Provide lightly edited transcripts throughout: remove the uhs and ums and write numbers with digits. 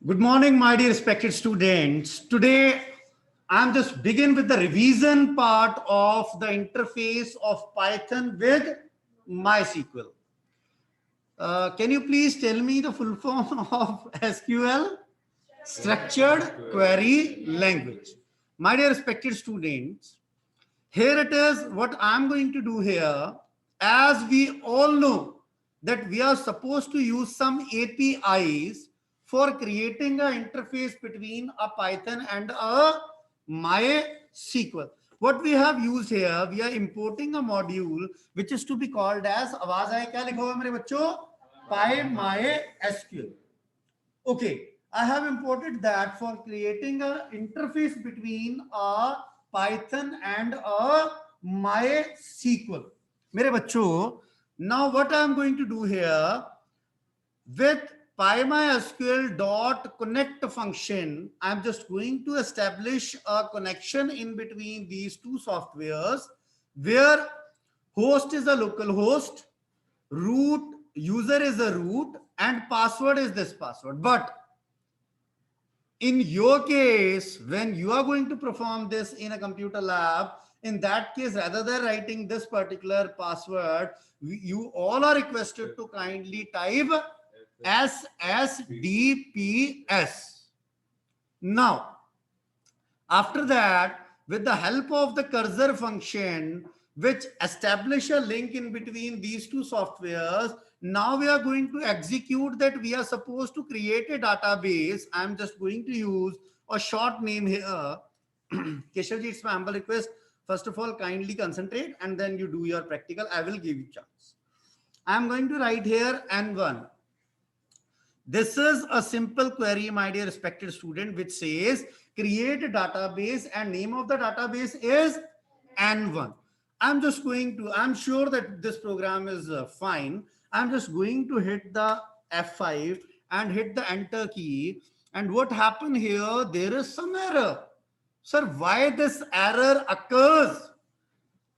Good morning, my dear respected students. Today, I'm just begin with the revision part of the interface of Python with MySQL. Can you please tell me the full form of SQL? Structured Query Language. My dear respected students, here it is what I'm going to do here. As we all know that we are supposed to use some APIs for creating an interface between a Python and a MySQL. What we have used here, we are importing a module which is to be called as आवाज आए क्या लिखा हुआ मेरे बच्चों PyMySQL. Okay, I have imported that for creating an interface between a Python and a MySQL. मेरे बच्चों, now what I am going to do here with PyMySQL dot connect function, I am just going to establish a connection in between these two softwares where host is a local host, root user is a root, and password is this password. But in your case, when you are going to perform this in a computer lab, in that case, rather than writing this particular password, you all are requested to kindly type SSDPS. Now, after that, with the help of the cursor function, which establish a link in between these two softwares, now we are going to execute that. We are supposed to create a database. I'm just going to use a short name here. Keshav ji, it's my humble request. First of all, kindly concentrate and then you do your practical. I will give you chance. I'm going to write here N1. This is a simple query, my dear respected student, which says create a database and name of the database is N1. I'm sure that this program is fine. I'm just going to hit the F5 and hit the enter key. And what happened here? There is some error. Sir, why this error occurs?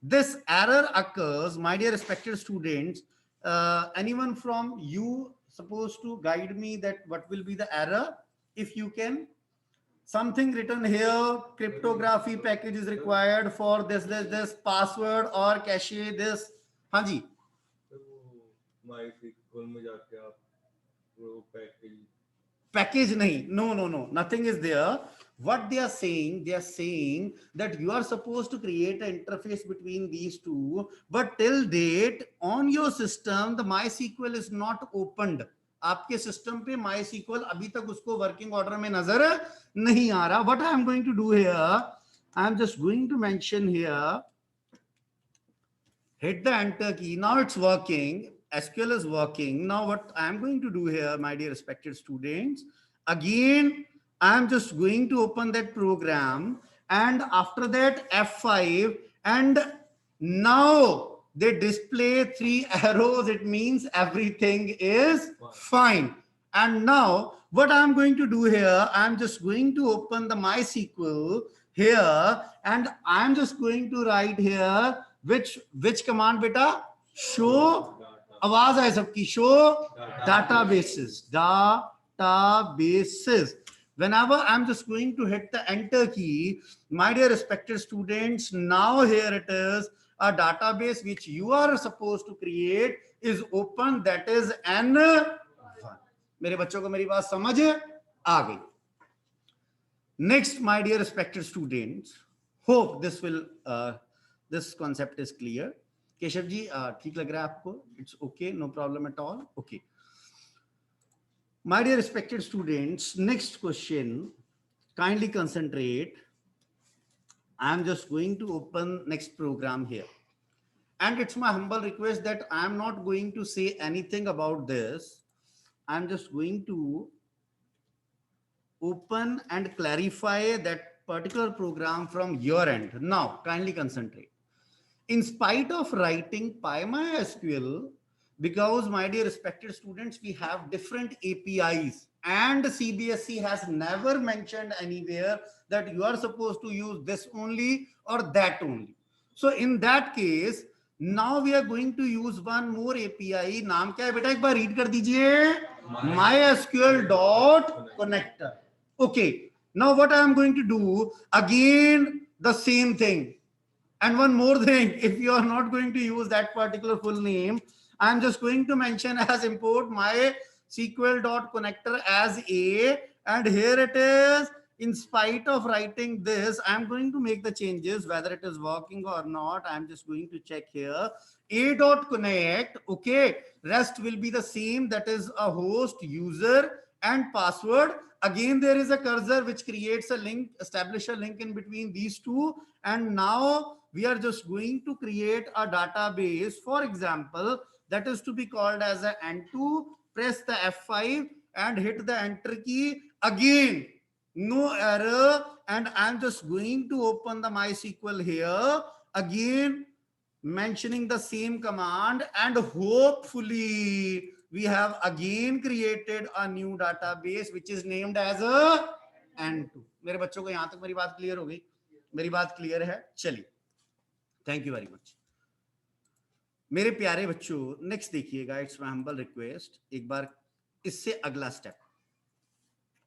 This error occurs, my dear respected students. Anyone from you supposed to guide me that what will be the error? If you can, something written here, cryptography package is required for this password or cache this. Hanji. MySQL में जाके आप package nahi. No. Nothing is there. What they are saying that you are supposed to create an interface between these two, but till date on your system, the MySQL is not opened. आपके system पे MySQL अभी तक उसको working order में नजर नहीं आ रहा. What I am going to do here, I am just going to mention here, hit the enter key. Now it's working. SQL is working. Now what I am going to do here, my dear respected students, again, I am just going to open that program and after that F5, and now they display 3 arrows. It means everything is fine. And now what I'm going to do here, I'm just going to open the MySQL here and I'm just going to write here which command beta? Show आवाज है सबकी. Show databases. Whenever I'm just going to hit the enter key, my dear respected students, now here it is, a database which you are supposed to create is open, that is N1. मेरे बच्चों को मेरी बात समझ आ गई. Next, my dear respected students, hope this concept is clear. Keshav ji ठीक लग रहा है आपको? It's okay, no problem at all. Okay. My dear respected students, next question, kindly concentrate. I'm just going to open next program here. And it's my humble request that I'm not going to say anything about this. I'm just going to open and clarify that particular program from your end. Now, kindly concentrate. In spite of writing PyMySQL, because my dear respected students, we have different APIs and CBSE has never mentioned anywhere that you are supposed to use this only or that only. So in that case, Now we are going to use one more API. नाम क्या है बेटा, एक बार read कर दीजिए, mysql.connector. Okay, now what I am going to do, again the same thing. And one more thing, if you are not going to use that particular full name, I am just going to mention as import mysql.connector as a, and here it is. In spite of writing this, I'm going to make the changes, whether it is working or not. I'm just going to check here. A.connect, okay. Rest will be the same, that is a host, user, and password. Again, there is a cursor which creates a link, establish a link in between these two. And now we are just going to create a database, for example, that is to be called as a N2. Press the F5 and hit the enter key. Again, no error, and I'm just going to open the MySQL here, again mentioning the same command, and hopefully we have again created a new database which is named as a N2. मेरे बच्चों को यहां तक मेरी बात clear हो गई? मेरी बात क्लियर है? चलिए, थैंक यू वेरी मच मेरे प्यारे बच्चों। नेक्स्ट देखिएगा, इट्स माय हम्बल रिक्वेस्ट, एक बार इससे अगला स्टेप,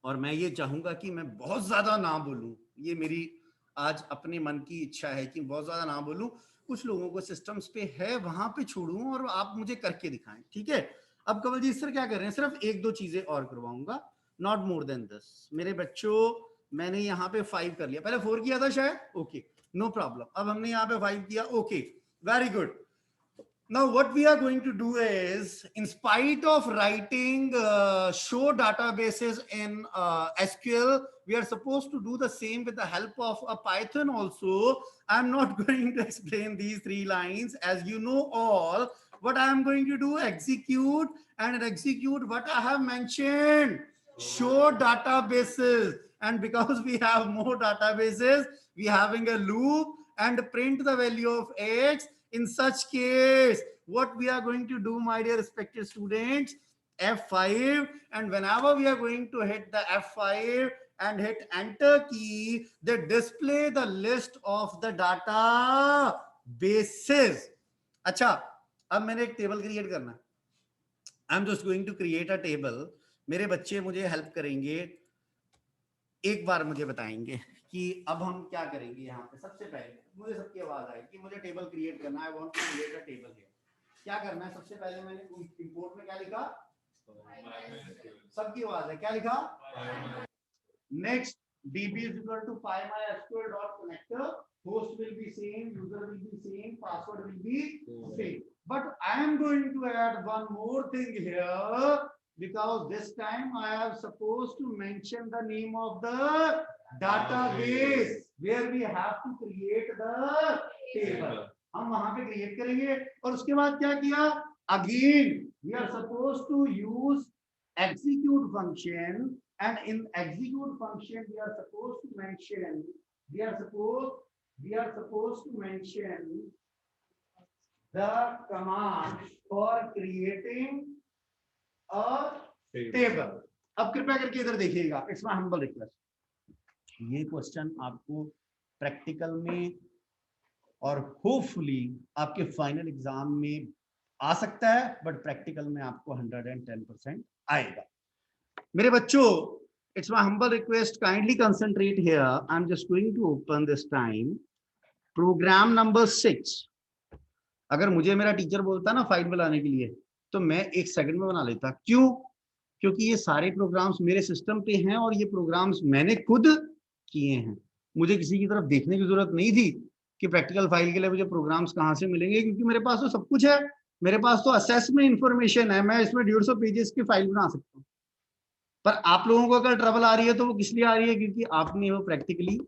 और मैं ये चाहूंगा कि मैं बहुत ज्यादा ना बोलूं, ये मेरी आज अपने मन की इच्छा है कि बहुत ज्यादा ना बोलूं, कुछ लोगों को सिस्टम्स पे है वहां पे छोड़ूं और आप मुझे करके दिखाएं, ठीक है? अब कमल जी सर क्या कर रहे हैं, सिर्फ एक दो चीजें और करवाऊंगा, नॉट मोर देन दिस। मेरे बच्चों, मैंने यहाँ पे 5 कर लिया, पहले 4 किया था शायद, ओके नो प्रॉब्लम, अब हमने यहाँ पे 5 किया, okay very good. Now what we are going to do is, in spite of writing show databases in SQL, we are supposed to do the same with the help of a Python also. I'm not going to explain these 3 lines, as you know all. What I am going to do, execute and execute what I have mentioned, show databases. And because we have more databases, we are having a loop and print the value of X. In such case, what we are going to do, my dear respected students, F5, and whenever we are going to hit the F5 and hit enter key, they display the list of the data bases. अच्छा, अब मैंने एक table create करना है। I am just going to create a table. मेरे बच्चे मुझे help करेंगे, एक बार मुझे बताएंगे कि अब हम क्या करेंगे। यहाँ पे सबसे पहले मुझे सबकी आवाज आए कि मुझे टेबल क्रिएट करना है, I want to create a table है। क्या करना है? सबसे पहले मैंने इंपोर्ट में क्या लिखा, सबकी आवाज है, क्या लिखा, next db is equal to mysql.connector, host will be same, user will be same, password will be same, but I am going to add one more thing here, because this time I am supposed to mention the name of the database where we have to create the table. हम वहां पे create करेंगे, और उसके बाद क्या किया, again we are supposed to use execute function, and in execute function we are supposed to mention, we are supposed to mention the command for creating a table. अब कृपया करके इधर देखिएगा, इट्स माय हम्बल रिक्वेस्ट, ये question आपको practical में और hopefully आपके फाइनल एग्जाम में आ सकता है, बट प्रैक्टिकल में आपको 110% आएगा। मेरे बच्चों, it's my humble request, kindly concentrate here. I'm just going to open this time program number 6. अगर मुझे मेरा टीचर बोलता ना फाइल बनाने के लिए, तो मैं 1 सेकंड में बना लेता। क्यों? क्योंकि ये सारे प्रोग्राम्स मेरे सिस्टम पे हैं और ये प्रोग्राम्स मैंने खुद किए हैं। मुझे किसी की तरफ देखने की जरूरत नहीं थी कि प्रैक्टिकल फाइल के लिए मुझे प्रोग्राम्स कहाँ से मिलेंगे, क्योंकि मेरे पास तो सब कुछ है। मेरे पास तो असेसमेंट इंफॉर्मेशन है, मैं इसमें 150 पेजेस की फाइल बना सकता हूँ। पर आप लोगों को अगर ट्रबल आ रही है तो वो किस लिए आ रही है? क्योंकि आपने वो प्रैक्टिकली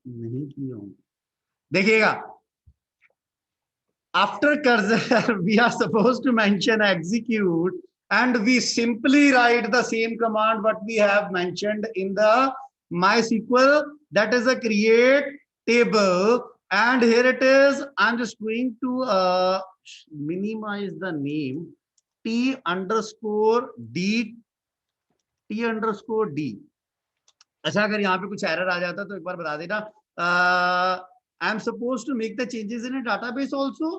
नहीं किया होगा। देखिएगा, after cursor we are supposed to mention execute, and we simply write the same command what we have mentioned in the MySQL, that is a create table. And here it is, I'm just going to minimize the name T_D. अच्छा, अगर यहाँ पे कुछ error आ जाता तो एक बार बता देना। I am suppose to make the changes in a database also.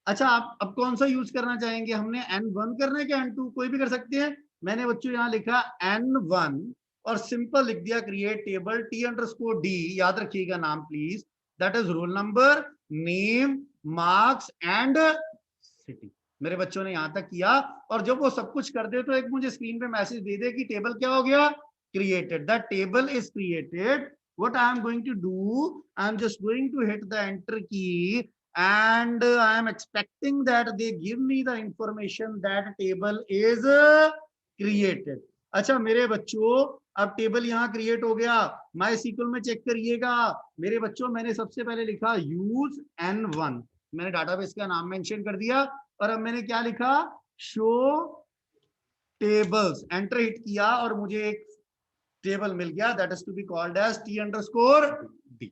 अच्छा, आप अब कौन सा यूज करना चाहेंगे? हमने N1 करना है क्या N2? कोई भी कर सकते हैं। मैंने बच्चों यहाँ लिखा N1 और सिंपल लिख दिया क्रिएट टेबल T_D, याद रखिएगा नाम please, that is roll number, name, marks and city. मेरे बच्चों ने यहां तक किया, और जब वो सब कुछ कर दे तो एक मुझे स्क्रीन पे मैसेज दे दे कि टेबल क्या हो गया, created. The table is created. what I am going to do, I am just going to hit the enter key, and I am expecting that they give me the information that table is created. अच्छा मेरे बच्चों, अब table यहाँ create हो गया। माई sequel में check करिएगा मेरे बच्चों, मैंने सबसे पहले लिखा यूज N1, मैंने डाटाबेस का नाम मेंशन कर दिया, और अब मैंने क्या लिखा, शो टेबल्स, एंटर हिट किया और मुझे एक टेबल मिल गया, that is to be called as T_D।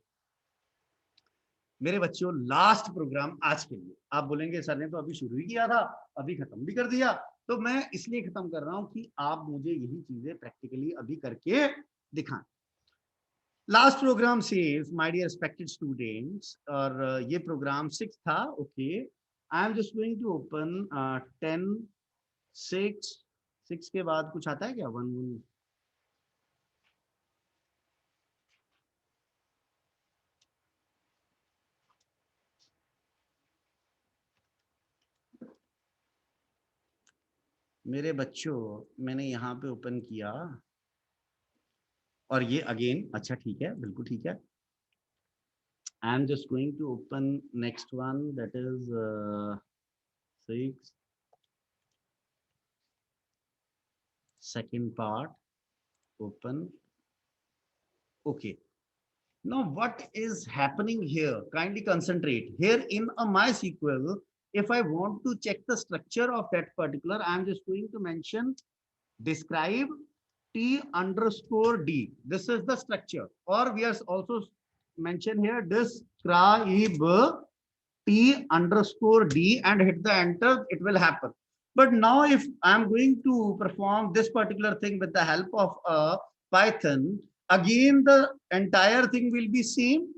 मेरे बच्चों लास्ट प्रोग्राम आज के लिए, आप बोलेंगे सर ने तो अभी शुरू ही किया था, अभी खत्म भी कर दिया, तो मैं इसलिए खत्म कर रहा हूं कि आप मुझे यही चीजें प्रैक्टिकली अभी करके दिखाएं। Last program says my dear respected students, और ये प्रोग्राम 6 था। Okay, I am just going to open 10 6 के बाद कुछ आता है क्या, 1 मेरे बच्चों, मैंने यहाँ पे ओपन किया, और ये अगेन, अच्छा ठीक है, बिल्कुल ठीक है। I am just going to open next one, that is 6 second part, open. Okay, now what is happening here, kindly concentrate here in a MySQL. If I want to check the structure of that particular, I am just going to mention describe T_D. This is the structure, or we are also mention here describe T_D and hit the enter, it will happen. But now if I am going to perform this particular thing with the help of a Python, again the entire thing will be same,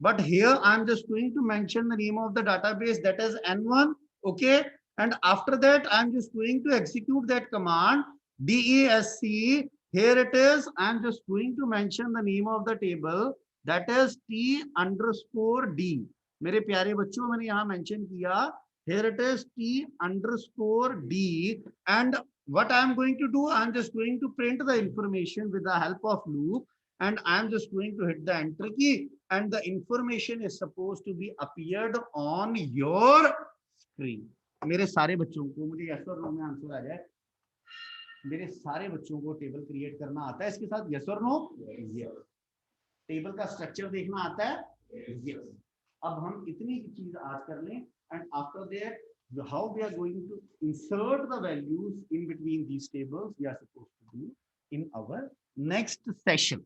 but here I am just going to mention the name of the database, that is N1. Okay, and after that I am just going to execute that command DESC. Here it is, I am just going to mention the name of the table, that is T_D. मेरे प्यारे बच्चों, मैंने यहाँ mention किया, here it is T_D, and what I am going to do, I am just going to print the information with the help of loop, and I am just going to hit the enter key, and the information is supposed to be appeared on your screen. मेरे सारे बच्चों को, मुझे yes और no में answer आ जाए, मेरे सारे बच्चों को टेबल क्रिएट करना आता है इसके साथ, यस और नो? यस। टेबल का स्ट्रक्चर देखना आता है, यस। अब हम इतनी चीज आज कर लें, and after that how we are going to insert the values in between these tables, we are supposed to do in our next session.